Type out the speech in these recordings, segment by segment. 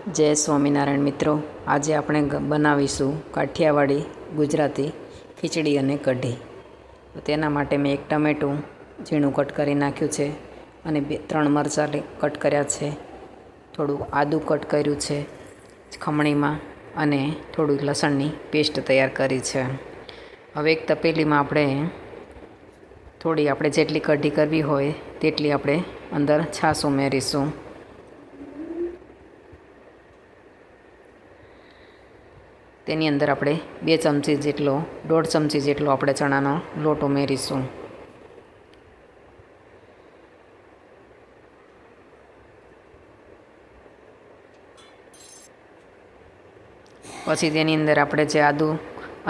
જય સ્વામિનારાયણ મિત્રો, આજે આપણે બનાવીશું કાઠિયાવાડી ગુજરાતી ખીચડી અને કઢી. તો તેના માટે મેં એક ટમેટું ઝીણું કટ કરી નાખ્યું છે અને 3 મરચાં કટ કર્યા છે. થોડું આદું કટ કર્યું છે ખમણીમાં અને થોડું લસણની પેસ્ટ તૈયાર કરી છે. હવે એક તપેલીમાં આપણે જેટલી કઢી કરવી હોય તેટલી આપણે અંદર છાશ ઉમેરીશું. તેની અંદર આપણે 2 ચમચી જેટલો 1.5 ચમચી જેટલો આપણે ચણાનો લોટ ઉમેરીશું. પછી તેની અંદર આપણે જે આદું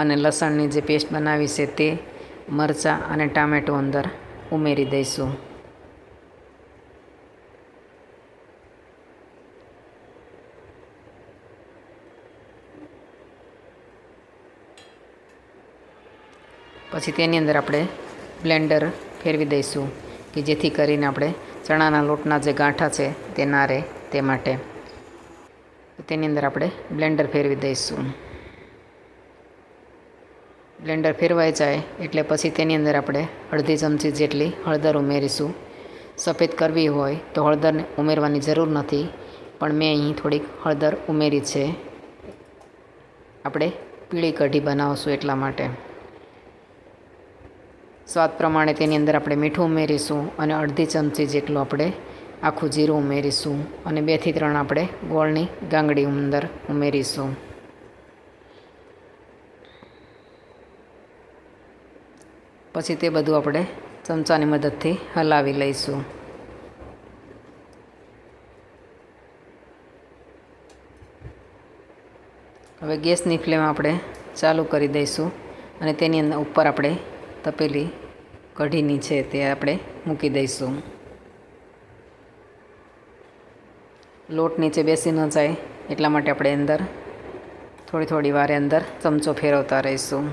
અને લસણની જે પેસ્ટ બનાવી છે તે મરચાં અને ટામેટું અંદર ઉમેરી દઈશું. પછી તેની અંદર આપણે બ્લેન્ડર ફેરવી દઈશું કે જેથી કરીને આપણે ચણાના લોટના જે ગાંઠા છે તે ના રહે તે માટે. તેની અંદર આપણે બ્લેન્ડર ફેરવી દઈશું. બ્લેન્ડર ફેરવાઈ જાય એટલે પછી તેની અંદર આપણે 1/2 ચમચી જેટલી હળદર ઉમેરીશું. સફેદ કરવી હોય તો હળદર ઉમેરવાની જરૂર નથી, પણ મેં અહીં થોડીક હળદર ઉમેરી છે. આપણે પીળી કઢી બનાવશું એટલા માટે. સ્વાદ પ્રમાણે તેની અંદર આપણે મીઠું ઉમેરીશું અને 1/2 ચમચી જેટલું આપણે આખું જીરું ઉમેરીશું અને 2 થી 3 આપણે ગોળની ગાંગડી અંદર ઉમેરીશું. પછી તે બધું આપણે ચમચાની મદદથી હલાવી લઈશું. હવે ગેસની ફ્લેમ આપણે ચાલુ કરી દઈશું અને તેની અંદર ઉપર આપણે તપેલી કઢીની છે તે આપણે મૂકી દઈશું. લોટ નીચે બેસી ન જાય એટલા માટે આપણે અંદર થોડી વારે અંદર ચમચો ફેરવતા રહીશું.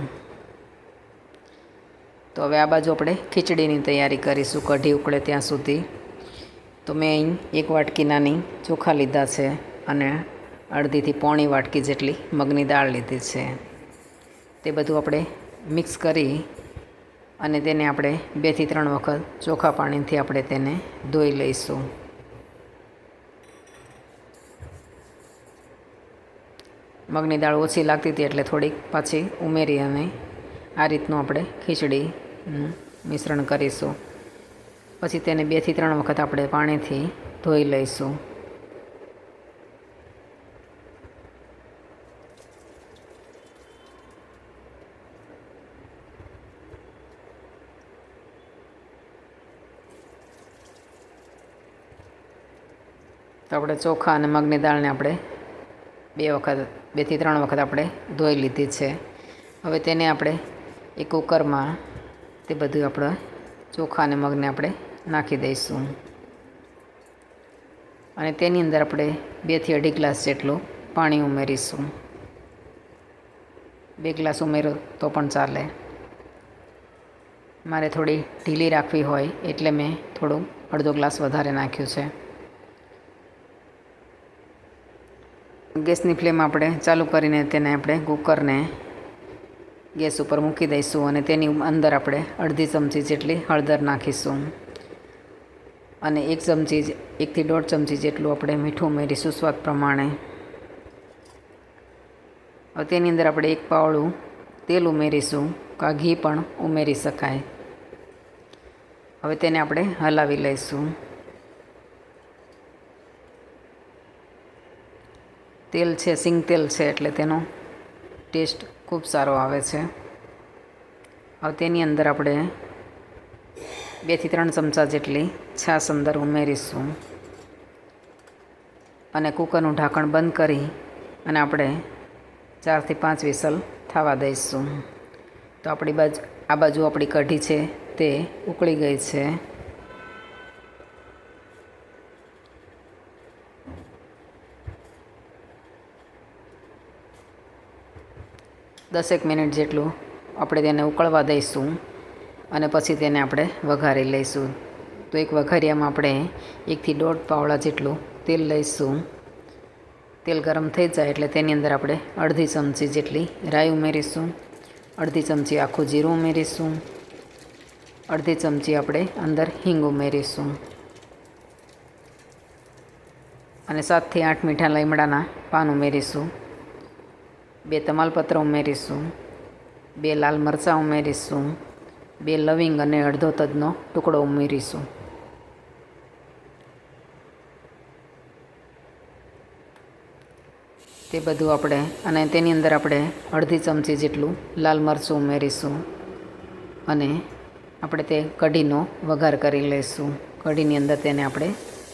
તો હવે આ બાજુ આપણે ખીચડીની તૈયારી કરીશું કઢી ઉકળે ત્યાં સુધી. તો મેં અહીં 1 વાટકી નાની ચોખા લીધા છે અને 1/2 થી 1/4 વાટકી જેટલી મગની દાળ લીધી છે. તે બધું આપણે મિક્સ કરી અને તેને આપણે 2 થી 3 વખત ચોખ્ખા પાણીથી આપણે તેને ધોઈ લઈશું. મગની દાળ ઓછી લાગતી હતી એટલે થોડીક પાછી ઉમેરી અને આ રીતનું આપણે ખીચડીનું મિશ્રણ કરીશું. પછી તેને 2 થી 3 વખત આપણે પાણીથી ધોઈ લઈશું. તો આપણે ચોખા અને મગની દાળને આપણે 2 થી 3 વખત આપણે ધોઈ લીધી છે. હવે તેને આપણે એક કુકરમાં તે બધું આપણે ચોખા અને મગને આપણે નાખી દઈશું અને તેની અંદર આપણે 2 થી 2.5 ગ્લાસ જેટલું પાણી ઉમેરીશું. 2 ગ્લાસ ઉમેરો તો પણ ચાલે. મારે થોડી ઢીલી રાખવી હોય એટલે મેં થોડું 1/2 ગ્લાસ વધારે નાખ્યું છે. ગેસની ફ્લેમ આપણે ચાલુ કરીને તેને આપણે કુકરને ગેસ ઉપર મૂકી દઈશું અને તેની અંદર આપણે 1/2 ચમચી જેટલી હળદર નાખીશું અને 1 થી 1.5 ચમચી જેટલું આપણે મીઠું ઉમેરીશું સ્વાદ પ્રમાણે. હવે તેની અંદર આપણે 1 પાવડું તેલ ઉમેરીશું કાં ઘી પણ ઉમેરી શકાય. હવે તેને આપણે હલાવી લઈશું. તેલ છે સિંગ તેલ છે એટલે તેનો ટેસ્ટ ખૂબ સારો આવે છે. હવે તેની અંદર આપણે 2 થી 3 ચમચા જેટલી છાશ અંદર ઉમેરીશું અને કુકરનું ઢાંકણ બંધ કરી અને આપણે 4 થી 5 વિસલ થવા દઈશું. તો આ બાજુ આપણી કઢી છે તે ઉકળી ગઈ છે. દસેક મિનિટ જેટલું આપણે તેને ઉકળવા દઈશું અને પછી તેને આપણે વઘારી લઈશું. તો એક વઘારિયામાં આપણે 1 થી 1.5 પાવડા જેટલું તેલ લઈશું તેલ ગરમ થઈ જાય એટલે તેની અંદર આપણે અડધી ચમચી જેટલી રાઈ ઉમેરીશું, અડધી ચમચી આખું જીરું ઉમેરીશું, અડધી ચમચી આપણે અંદર હિંગ ઉમેરીશું અને 7 થી 8 મીઠા લીમડાના પાન ઉમેરીશું, 2 તમાલપત્ર ઉમેરીશું, 2 લાલ મરચાં ઉમેરીશું, 2 લવિંગ અને અડધો તજનો ટુકડો ઉમેરીશું. તે બધું આપણે અને તેની અંદર આપણે અડધી ચમચી જેટલું લાલ મરચું ઉમેરીશું અને આપણે તે કઢીનો વઘાર કરી લઈશું. કઢીની અંદર તેને આપણે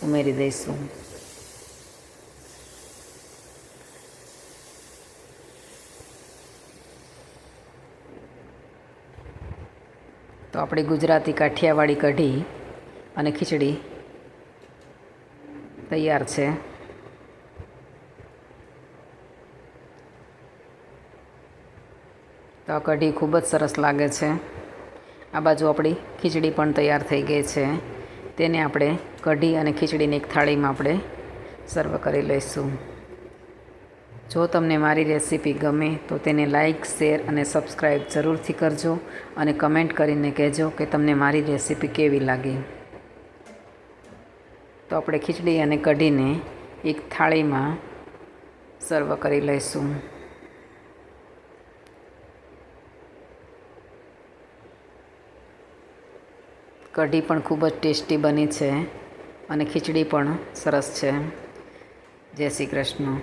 ઉમેરી દઈશું. તો આપણી ગુજરાતી કાઠિયાવાડી કઢી અને ખીચડી તૈયાર છે. તો આ કઢી ખૂબ જ સરસ લાગે છે. આ બાજુ આપણી ખીચડી પણ તૈયાર થઈ ગઈ છે. તેને આપણે કઢી અને ખીચડીની એક થાળીમાં આપણે સર્વ કરી લઈશું. જો તમને મારી રેસીપી ગમે તો તેને લાઈક, શેર અને સબસ્ક્રાઈબ જરૂરથી કરજો અને કમેન્ટ કરીને કહેજો કે તમને મારી રેસીપી કેવી લાગી. તો આપણે ખીચડી અને કઢીને એક થાળીમાં સર્વ કરી લઈશું. કઢી પણ ખૂબ જ ટેસ્ટી બની છે અને ખીચડી પણ સરસ છે. જય શ્રી કૃષ્ણ.